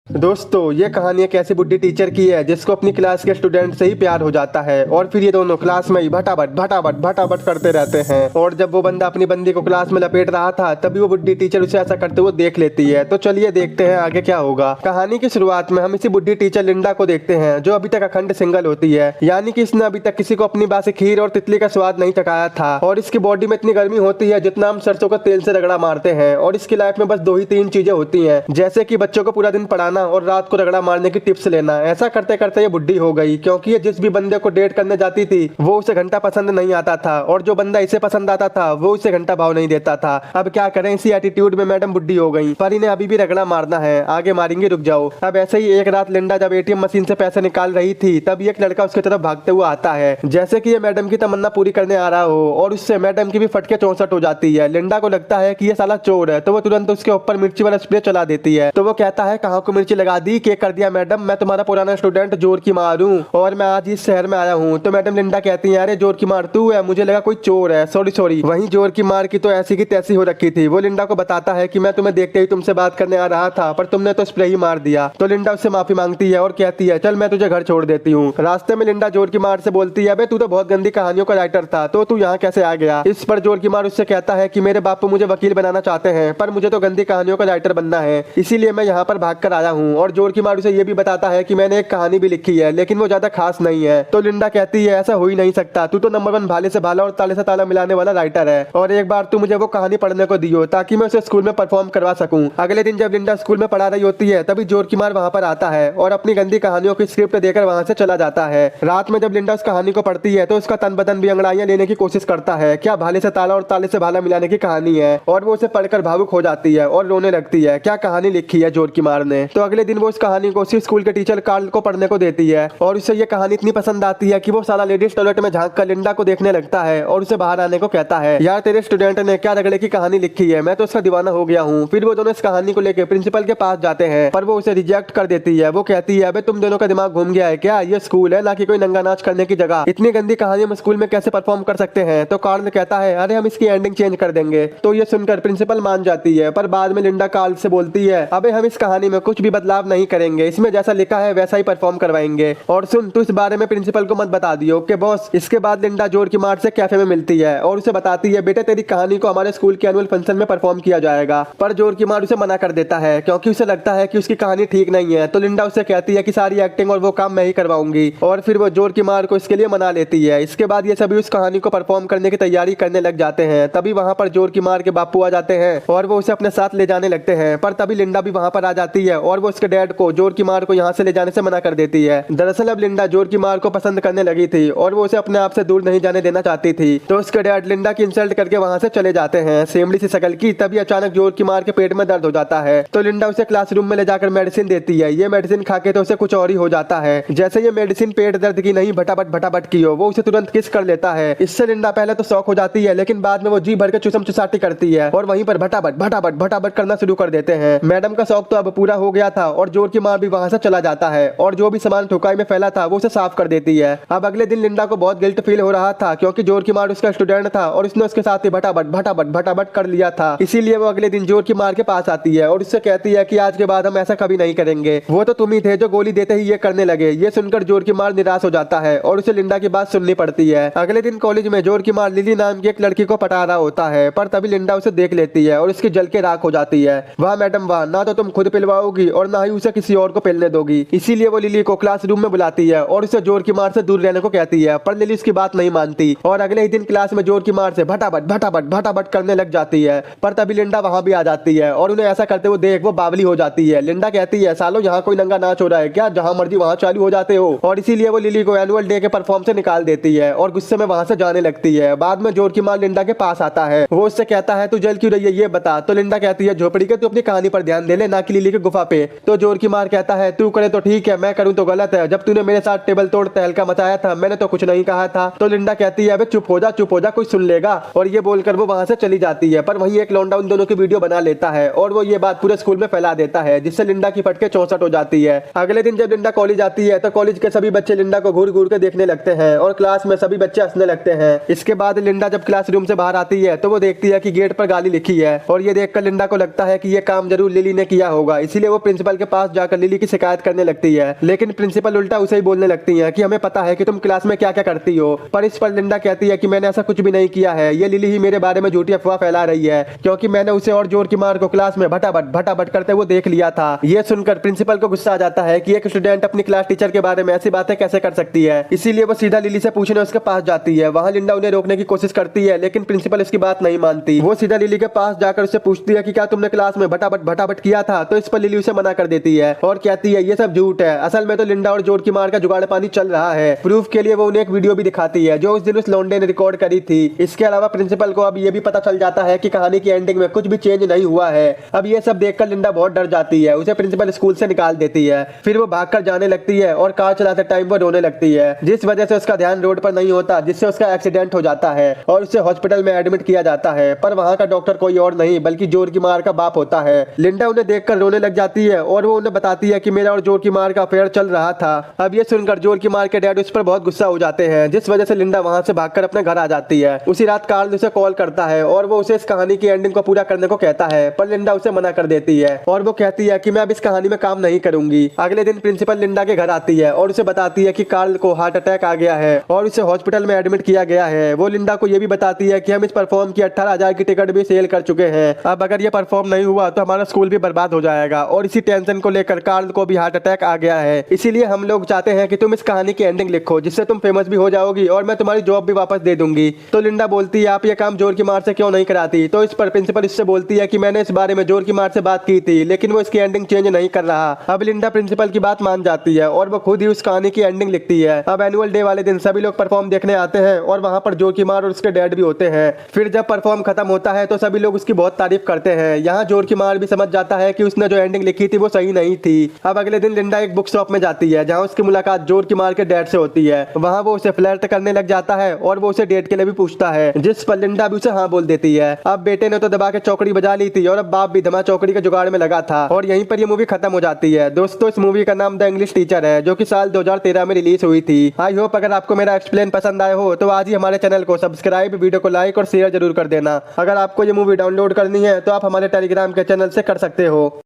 दोस्तों ये कहानी एक ऐसी बुड्ढी टीचर की है जिसको अपनी क्लास के स्टूडेंट से ही प्यार हो जाता है और फिर ये दोनों क्लास में ही भटाभट भटाभट भटाभट करते रहते हैं। और जब वो बंदा अपनी बंदी को क्लास में लपेट रहा था तभी वो बुड्ढी टीचर उसे ऐसा करते हुए देख लेती है। तो चलिए देखते हैं आगे क्या होगा। कहानी की शुरुआत में हम इसी बुड्ढी टीचर लिंडा को देखते हैं जो अभी तक अखंड सिंगल होती है, यानी कि इसने अभी तक किसी को अपनी बासी खीर और तितली का स्वाद नहीं चखाया था। और इसकी बॉडी में इतनी गर्मी होती है जितना हम सरसों का तेल से रगड़ा मारते हैं। और इसकी लाइफ में बस 2 ही 3 चीजें होती है, जैसे की बच्चों को पूरा दिन पढ़ाना और रात को रगड़ा मारने की टिप्स लेना। ऐसा करते करते ये बुड्ढी हो गई, क्योंकि ये जिस भी बंदे को डेट करने जाती थी वो उसे घंटा पसंद नहीं आता था और जो बंदा इसे पसंद आता था वो उसे घंटा भाव नहीं देता था। अब क्या करें, इसी एटीट्यूड में मैडम बुड्ढी हो गई, पर इन्हें अभी भी रगड़ा मारना है, आगे मारेंगे रुक जाओ। अब ऐसे ही एक रात लिंडा जब एटीएम मशीन से पैसे निकाल रही थी तब एक लड़का उसकी तरफ भागते हुए आता है, जैसे कि ये मैडम की तमन्ना पूरी करने आ रहा हो, और उससे मैडम की भी फटके 64 हो जाती है। लिंडा को लगता है कि ये साला चोर है, तो वो तुरंत उसके ऊपर मिर्ची वाला स्प्रे चला देती है। तो वो कहता है कहाँ को मिर्ची लगा दी, क्या कर दिया मैडम, मैं तुम्हारा पुराना स्टूडेंट जोर की मार हूँ और मैं आज इस शहर में आया हूँ। तो मैडम लिंडा कहती है अरे जोर की मार तू है, मुझे लगा कोई चोर है, सॉरी सॉरी। वहीं जोर की मार की तो ऐसी की तैसी हो रखी थी। वो लिंडा को बताता है कि मैं तुम्हें देखते ही तुमसे बात करने आ रहा था पर तुमने तो स्प्रे ही मार दिया। तो लिंडा उससे माफी मांगती है और कहती है चल मैं तुझे घर छोड़ देती हूँ। रास्ते में लिंडा जोर की मार से बोलती है तू तो बहुत गंदी कहानियों का राइटर था, तो तू यहाँ कैसे आ गया। इस पर जोर की मार उससे कहता है कि मेरे बापू मुझे वकील बनाना चाहते हैं पर मुझे तो गंदी कहानियों का राइटर बनना है, इसीलिए मैं यहाँ पर भाग कर आया हूँ। और जोर की मार उसे ये भी बताता है कि मैंने एक कहानी भी लिखी है लेकिन वो ज्यादा खास नहीं है। तो लिंडा कहती है ऐसा हो ही नहीं सकता, तू तो नंबर 1 भाले से भाला और ताले से ताला मिलाने वाला राइटर है, और एक बार तू मुझे वो कहानी पढ़ने को दियो ताकि मैं उसे स्कूल में परफॉर्म करवा सकूं। अगले दिन जब लिंडा स्कूल में पढ़ा रही होती है तभी जोर की मार वहां पर आता है और अपनी गंदी कहानियों की स्क्रिप्ट देकर वहां से चला जाता है। रात में जब लिंडा उस कहानी को पढ़ती है तो उसका तन बदन भी अंगड़ाइयां लेने की कोशिश करता है, क्या भाले से ताला और ताले से भाला मिलाने की कहानी है, और वो उसे पढ़कर भावुक हो जाती है और रोने लगती है, क्या कहानी लिखी है जोर की मार ने। तो अगले दिन वो उस कहानी को उसी स्कूल के टीचर कार्ल को पढ़ने को देती है और उसे ये कहानी इतनी पसंद आती है कि वो साला लेडीज टॉयलेट में झांक कर लिंडा को देखने लगता है और उसे बाहर आने को कहता है यार तेरे स्टूडेंट ने क्या रगड़े की कहानी लिखी है, मैं तो उसका दीवाना हो गया हूँ। फिर वो दोनों इस कहानी को लेकर प्रिंसिपल के पास जाते हैं पर वो उसे रिजेक्ट कर देती है। वो कहती है अबे तुम दोनों का दिमाग घूम गया है क्या, ये स्कूल है ना कि कोई नंगा नाच करने की जगह, इतनी गंदी कहानी हम स्कूल में कैसे परफॉर्म कर सकते हैं। तो कार्ल कहता है अरे हम इसकी एंडिंग चेंज कर देंगे। तो ये सुनकर प्रिंसिपल मान जाती है, पर बाद में लिंडा कार्ल से बोलती है अबे हम इस कहानी में कुछ भी बदलाव नहीं करेंगे, इसमें जैसा लिखा है वैसा ही परफॉर्म करवाएंगे, और सुन तू इस बारे में प्रिंसिपल को मत बता दियो, ओके बॉस। इसके बाद लिंडा जोर की मार से कैफे में मिलती है और उसे बताती है बेटे तेरी कहानी को हमारे स्कूल के एनुअल फंक्शन में परफॉर्म किया जाएगा, पर जोर की मार उसे मना कर देता है क्योंकि उसे लगता है कि उसकी कहानी ठीक नहीं है। तो लिंडा उसे कहती है कि सारी एक्टिंग और वो काम मैं ही करवाऊंगी, और फिर वो जोर की मार को इसके लिए मना लेती है। इसके बाद ये सभी उस कहानी को परफॉर्म करने की तैयारी करने लग जाते हैं। तभी वहां पर जोर की मार के बापू आ जाते हैं और वो उसे अपने साथ ले जाने लगते हैं, पर तभी लिंडा भी वहां पर आ जाती है और वो उसके डैड को जोर की मार को यहाँ से ले जाने से मना कर देती है। दरअसल अब लिंडा जोर की मार को पसंद करने लगी थी और वो उसे अपने आप से दूर नहीं जाने देना चाहती थी। तो उसके डैड लिंडा की इंसल्ट करके वहां से चले जाते हैं सेमली सी शकल की। तभी अचानक जोर की मार के पेट में दर्द हो जाता है तो लिंडा उसे क्लासरूम में ले जाकर मेडिसिन देती है। ये मेडिसिन खाके तो उसे कुछ और ही हो जाता है, जैसे ये मेडिसिन पेट दर्द की नहीं भटाभट भटाभट की हो। वो उसे तुरंत किस कर लेता है। इससे लिंडा पहले तो शौक हो जाती है लेकिन बाद में वो जी भर के चुसम चुसाटी करती है और वहीं पर भटाभट भटाभट भटाभट करना शुरू कर देते हैं। मैडम का शौक तो अब पूरा हो गया था और जोर की मार भी वहां से चला जाता है और जो भी सामान ठुकाई में फैला था वो उसे साफ कर देती है। अब अगले दिन लिंडा को बहुत गिल्ट फील हो रहा था क्योंकि जोर की मार उसका स्टूडेंट था और उसने उसके साथ ही भटाभट भटाभट भटाभट कर लिया था। इसीलिए वो अगले दिन जोर की मार के पास आती है और उससे कहती है कि आज के बाद हम ऐसा कभी नहीं करेंगे, वो तो तुम ही थे जो गोली देते ही ये करने लगे। ये सुनकर जोर की मार निराश हो जाता है और उसे लिंडा की बात सुननी पड़ती है। अगले दिन कॉलेज में जोर की मार लिली नाम की एक लड़की को पटा रहा होता है, पर तभी लिंडा उसे देख लेती है और उसकी जल के राख हो जाती है। वाह मैडम वाह, ना तो तुम खुद पिलवाओगी और ना ही उसे किसी और को पिलने दोगी। इसीलिए वो लिली को क्लासरूम में बुलाती है और उसे जोर की मार से दूर रहने को कहती है, पर लिली उसकी बात नहीं मानती और अगले ही दिन क्लास में जोर की मार से भटाभट भटाभट भटाभट करने लग जाती है। पर तभी लिंडा वहां भी आ जाती है और उन्हें ऐसा करते हुए देख वो बावली हो जाती है। लिंडा कहती है सालो यहाँ कोई नंगा नाच हो रहा है क्या, जहां मर्जी वहां चालू हो जाते हो, और इसीलिए वो लिली को एनुअल डे के परफॉर्म से निकाल देती है और गुस्से में वहां से जाने लगती है। बाद में जोर की मार लिंडा के पास आता है, वो उससे कहता है तू जल क्यों रही है ये बता। तो लिंडा कहती है झोपड़ी के तू अपनी कहानी पर ध्यान दे ले, ना कि लिली की गुफा पे। तो जोर की मार कहता है तू करे तो ठीक है, मैं करूँ तो गलत है, जब तूने मेरे साथ टेबल तोड़ तहलका मचाया था मैंने तो कुछ नहीं कहा था। तो लिंडा कहती है अबे चुप हो जा कोई सुन लेगा, और ये बोलकर वो वहां से चली जाती है। पर वहीं एक लौंडा उन दोनों की वीडियो बना लेता है और वो ये बात पूरे स्कूल में फैला देता है, जिससे लिंडा की फटके 64 हो जाती है। अगले दिन जब लिंडा कॉलेज आती है तो कॉलेज के सभी बच्चे लिंडा को घूर घूर के देखने लगते हैं और क्लास में सभी बच्चे हंसने लगते हैं। इसके बाद लिंडा जब क्लासरूम से बाहर आती है तो वो देखती है कि गेट पर गाली लिखी है और ये देखकर लिंडा को लगता है कि ये काम जरूर लिली ने किया होगा, इसीलिए वो प्रिंसिपल प्रिंसिपल के पास जाकर लिली की शिकायत करने लगती है, लेकिन प्रिंसिपल उल्टा उसे ही बोलने लगती है कि हमें पता है कि तुम क्लास में क्या क्या करती हो। पर इस पर लिंडा कहती है कि मैंने ऐसा कुछ भी नहीं किया है, ये लिली ही मेरे बारे में झूठी अफवाह फैला रही है, क्योंकि मैंने उसे और जोर की मार को क्लास में भटाभट करते हुए देख लिया था। ये सुनकर प्रिंसिपल को गुस्सा आ जाता है कि एक स्टूडेंट अपनी क्लास टीचर के बारे में ऐसी बातें कैसे कर सकती है। इसीलिए वो सीधा लिली से पूछने उसके पास जाती है। वहां लिंडा उन्हें रोकने की कोशिश करती है, लेकिन प्रिंसिपल इसकी बात नहीं मानती। वो सीधा लिली के पास जाकर उससे पूछती है कि क्या तुमने क्लास में भटाभट किया था। तो इस पर लिली उसे मना कर देती है और कहती है ये सब झूठ है, असल में तो लिंडा और जोर की मार का जुगाड़ पानी चल रहा है। प्रूफ के लिए वो उन्हें एक वीडियो भी दिखाती है जो उस दिन उस लौंडे ने रिकॉर्ड करी थी। इसके अलावा प्रिंसिपल को अब ये भी पता चल जाता है कि कहानी की एंडिंग में कुछ भी चेंज नहीं हुआ है। अब ये सब देखकर लिंडा बहुत डर जाती है, उसे प्रिंसिपल स्कूल से निकाल देती है। फिर वो भागकर जाने लगती है और कार चलाते टाइम वो रोने लगती है, जिस वजह से उसका ध्यान रोड पर नहीं होता, जिससे उसका एक्सीडेंट हो जाता है और उसे हॉस्पिटल में एडमिट किया जाता है। पर वहाँ का डॉक्टर कोई और नहीं बल्कि जोर की मार का बाप होता है। लिंडा उन्हें देखकर रोने लग जाती है और वो उन्हें बताती है कि मेरा और जोर की मार का अफेयर चल रहा था। अब ये सुनकर जोर की मार के डैड उस पर बहुत गुस्सा हो जाते हैं, जिस वजह से लिंडा वहां से भागकर अपने घर आ जाती है। उसी रात कार्ल उसे कॉल करता है और वो उसे इस कहानी की एंडिंग को पूरा करने को कहता है, पर लिंडा उसे मना कर देती है और वो कहती है कि मैं अब इस कहानी में काम नहीं करूंगी। अगले दिन प्रिंसिपल लिंडा के घर आती है और उसे बताती है कि कार्ल को हार्ट अटैक आ गया है और उसे हॉस्पिटल में एडमिट किया गया है। वो लिंडा को ये भी बताती है कि हम इस परफॉर्म की 18,000 की टिकट भी सेल कर चुके हैं। अब अगर ये परफॉर्म नहीं हुआ तो हमारा स्कूल भी बर्बाद हो जाएगा और इसी टेंशन को लेकर कार्ल को भी हार्ट अटैक आ गया है। इसीलिए हम लोग चाहते हैं कि तुम इस कहानी की एंडिंग लिखो, जिससे तुम फेमस भी हो जाओगी और मैं तुम्हारी जॉब भी वापस दे दूंगी। तो लिंडा बोलती है आप ये काम जोर की मार से क्यों नहीं कराती। तो इस पर प्रिंसिपल इससे बोलती है कि मैंने इस बारे में जोर की मार से बात की थी, लेकिन वो इसकी एंडिंग चेंज नहीं कर रहा। अब लिंडा प्रिंसिपल की बात मान जाती है और वो खुद ही उस कहानी की एंडिंग लिखती है। अब एनुअल डे वाले दिन सभी लोग परफॉर्म देखने आते हैं और वहां पर जोर की मार और उसके डैड भी होते हैं। फिर जब परफॉर्म खत्म होता है तो सभी लोग उसकी बहुत तारीफ करते हैं। यहाँ जोर की मार भी समझ जाता है कि उसने जो एंडिंग लिखी थी वो सही नहीं थी। अब अगले दिन लिंडा एक बुक शॉप में जाती है जहाँ उसकी मुलाकात जोर की मार के डैड से होती है। वहाँ वो उसे फ्लर्ट करने लग जाता है और वो उसे डेट के लिए भी पूछता है, जिस पर लिंडा भी उसे हाँ बोल देती है। अब बेटे ने तो दबा के चौकड़ी बजा ली थी और अब बाप भी धमा चौकड़ी के जुगाड़ में लगा था और यहीं पर ये मूवी खत्म हो जाती है। दोस्तों इस मूवी का नाम द इंग्लिश टीचर है, जो कि साल 2013 में रिलीज हुई थी। आई होप अगर आपको मेरा एक्सप्लेन पसंद आया हो तो आज ही हमारे चैनल को सब्सक्राइब, वीडियो को लाइक और शेयर जरूर कर देना। अगर आपको ये मूवी डाउनलोड करनी है तो आप हमारे टेलीग्राम के चैनल से कर सकते हो।